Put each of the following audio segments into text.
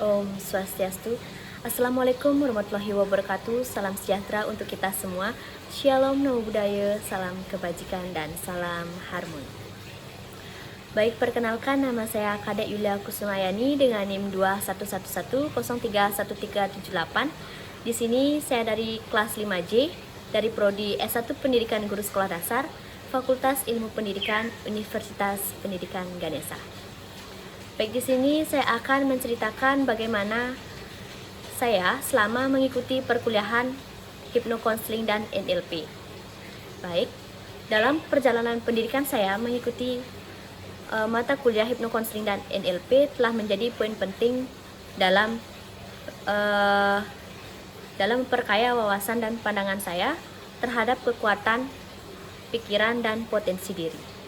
Om Swastiastu. Assalamualaikum warahmatullahi wabarakatuh. Salam sejahtera untuk kita semua. Shalom, namo buddhaya, salam kebajikan dan salam harmoni. Baik, perkenalkan, nama saya Kadek Yulia Kusumayani dengan NIM 2111031378. Di sini saya dari kelas 5J dari prodi S1 Pendidikan Guru Sekolah Dasar, Fakultas Ilmu Pendidikan, Universitas Pendidikan Ganesha. Baik, di sini saya akan menceritakan bagaimana saya selama mengikuti perkuliahan hipnokonseling dan NLP. Baik, dalam perjalanan pendidikan saya mengikuti mata kuliah hipnokonseling dan NLP telah menjadi poin penting dalam memperkaya wawasan dan pandangan saya terhadap kekuatan pikiran dan potensi diri.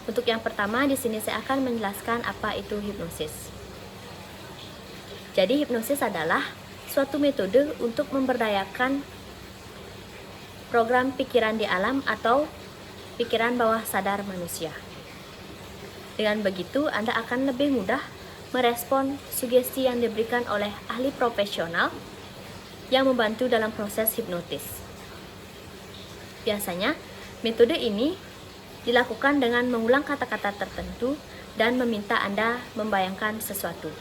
Untuk yang pertama, di sini saya akan menjelaskan apa itu hipnosis. Jadi, hipnosis adalah suatu metode untuk memberdayakan program pikiran di alam atau pikiran bawah sadar manusia. Dengan begitu, Anda akan lebih mudah merespon sugesti yang diberikan oleh ahli profesional yang membantu dalam proses hipnotis. Biasanya, metode ini dilakukan dengan mengulang kata-kata tertentu dan meminta Anda membayangkan sesuatu.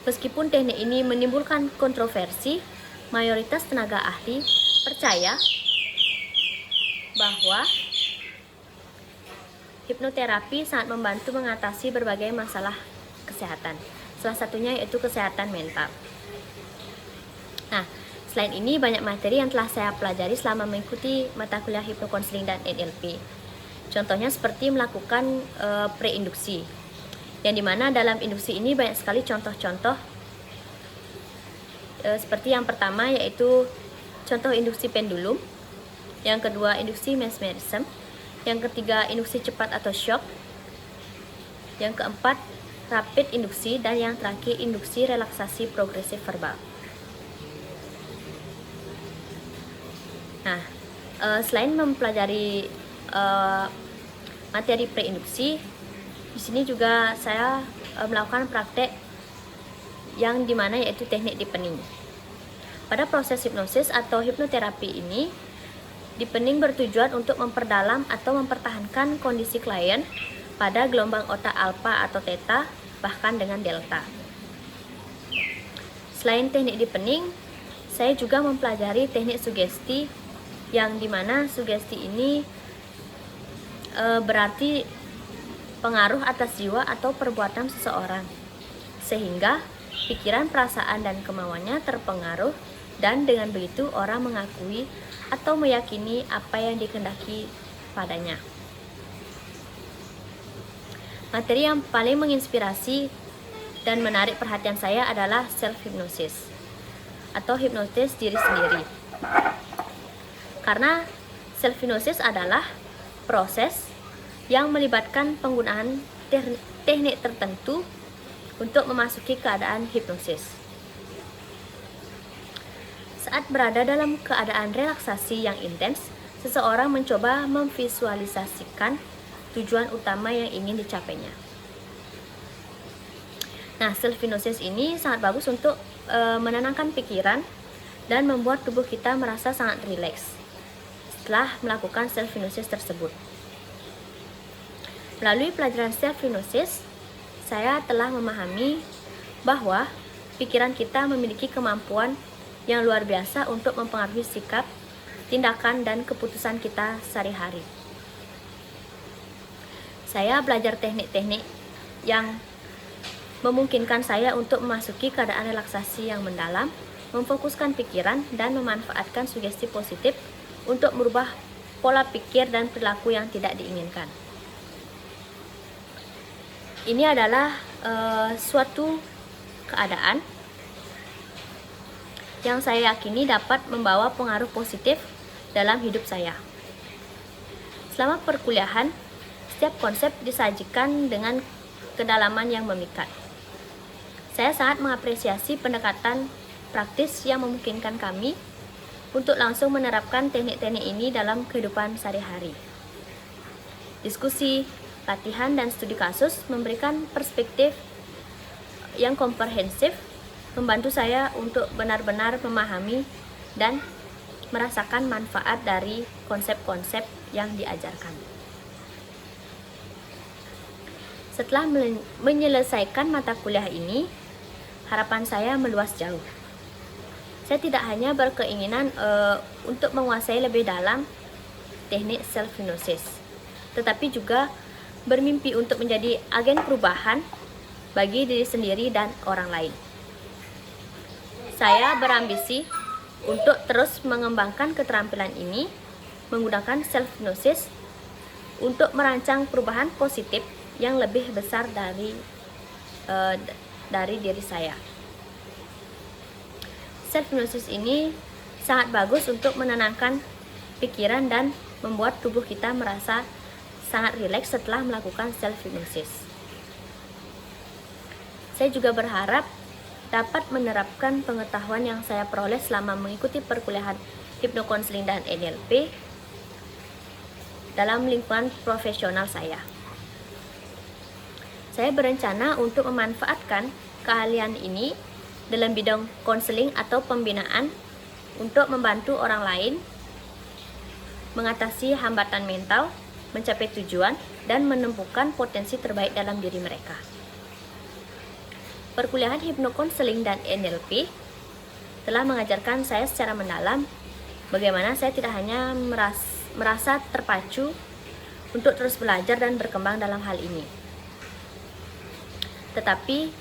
Meskipun teknik ini menimbulkan kontroversi, mayoritas tenaga ahli percaya bahwa hipnoterapi sangat membantu mengatasi berbagai masalah kesehatan. Salah satunya yaitu kesehatan mental. Nah, selain ini, banyak materi yang telah saya pelajari selama mengikuti mata kuliah hipnokonseling dan NLP. Contohnya seperti melakukan preinduksi, yang dimana dalam induksi ini banyak sekali contoh-contoh. Seperti yang pertama yaitu contoh induksi pendulum, yang kedua induksi mesmerism, yang ketiga induksi cepat atau shock, yang keempat rapid induksi, dan yang terakhir induksi relaksasi progresif verbal. Nah, selain mempelajari materi preinduksi, di sini juga saya melakukan praktek yang dimana yaitu teknik deepening. Pada proses hipnosis atau hipnoterapi ini, deepening bertujuan untuk memperdalam atau mempertahankan kondisi klien pada gelombang otak alfa atau theta, bahkan dengan delta. Selain teknik deepening, saya juga mempelajari teknik sugesti, yang dimana sugesti ini berarti pengaruh atas jiwa atau perbuatan seseorang, sehingga pikiran, perasaan, dan kemauannya terpengaruh, dan dengan begitu orang mengakui atau meyakini apa yang dikehendaki padanya. Materi yang paling menginspirasi dan menarik perhatian saya adalah self-hypnosis atau hipnotis diri sendiri. Karena self-hypnosis adalah proses yang melibatkan penggunaan teknik tertentu untuk memasuki keadaan hipnosis. Saat berada dalam keadaan relaksasi yang intens, seseorang mencoba memvisualisasikan tujuan utama yang ingin dicapainya. Nah, self-hypnosis ini sangat bagus untuk menenangkan pikiran dan membuat tubuh kita merasa sangat rileks setelah melakukan self-hypnosis tersebut. Melalui pelajaran self-hypnosis, saya telah memahami bahwa pikiran kita memiliki kemampuan yang luar biasa untuk mempengaruhi sikap, tindakan, dan keputusan kita sehari-hari. Saya belajar teknik-teknik yang memungkinkan saya untuk memasuki keadaan relaksasi yang mendalam, memfokuskan pikiran, dan memanfaatkan sugesti positif untuk merubah pola pikir dan perilaku yang tidak diinginkan. Ini adalah suatu keadaan yang saya yakini dapat membawa pengaruh positif dalam hidup saya. Selama perkuliahan, setiap konsep disajikan dengan kedalaman yang memikat. Saya sangat mengapresiasi pendekatan praktis yang memungkinkan kami untuk langsung menerapkan teknik-teknik ini dalam kehidupan sehari-hari. Diskusi, latihan dan studi kasus memberikan perspektif yang komprehensif, membantu saya untuk benar-benar memahami dan merasakan manfaat dari konsep-konsep yang diajarkan. Setelah menyelesaikan mata kuliah ini, harapan saya meluas jauh. Saya tidak hanya berkeinginan untuk menguasai lebih dalam teknik self-hypnosis, tetapi juga bermimpi untuk menjadi agen perubahan bagi diri sendiri dan orang lain. Saya berambisi untuk terus mengembangkan keterampilan ini, menggunakan self-hypnosis untuk merancang perubahan positif yang lebih besar dari diri saya. Self-hypnosis ini sangat bagus untuk menenangkan pikiran dan membuat tubuh kita merasa sangat rileks setelah melakukan self-hypnosis. Saya juga berharap dapat menerapkan pengetahuan yang saya peroleh selama mengikuti perkuliahan hipnokonseling dan NLP dalam lingkungan profesional saya. Saya berencana untuk memanfaatkan keahlian ini dalam bidang konseling atau pembinaan untuk membantu orang lain mengatasi hambatan mental, mencapai tujuan, dan menemukan potensi terbaik dalam diri mereka. Perkuliahan hipnokonseling dan NLP telah mengajarkan saya secara mendalam bagaimana saya tidak hanya merasa terpacu untuk terus belajar dan berkembang dalam hal ini, tetapi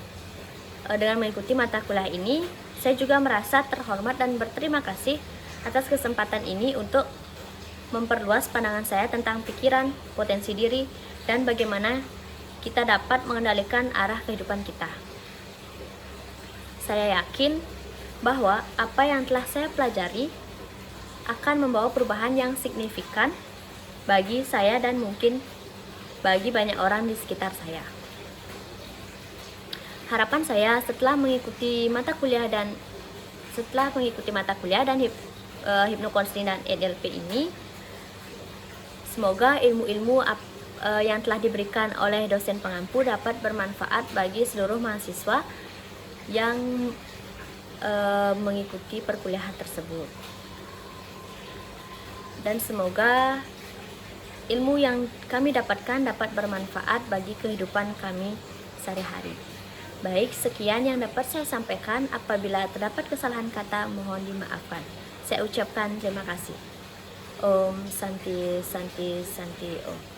dengan mengikuti mata kuliah ini, saya juga merasa terhormat dan berterima kasih atas kesempatan ini untuk memperluas pandangan saya tentang pikiran, potensi diri, dan bagaimana kita dapat mengendalikan arah kehidupan kita. Saya yakin bahwa apa yang telah saya pelajari akan membawa perubahan yang signifikan bagi saya dan mungkin bagi banyak orang di sekitar saya. Harapan saya setelah mengikuti mata kuliah dan hipnokonseling dan NLP ini, semoga ilmu-ilmu yang telah diberikan oleh dosen pengampu dapat bermanfaat bagi seluruh mahasiswa yang mengikuti perkuliahan tersebut. Dan semoga ilmu yang kami dapatkan dapat bermanfaat bagi kehidupan kami sehari-hari. Baik, sekian yang dapat saya sampaikan. Apabila terdapat kesalahan kata, mohon dimaafkan. Saya ucapkan terima kasih. Om Santi Santi Santi Om.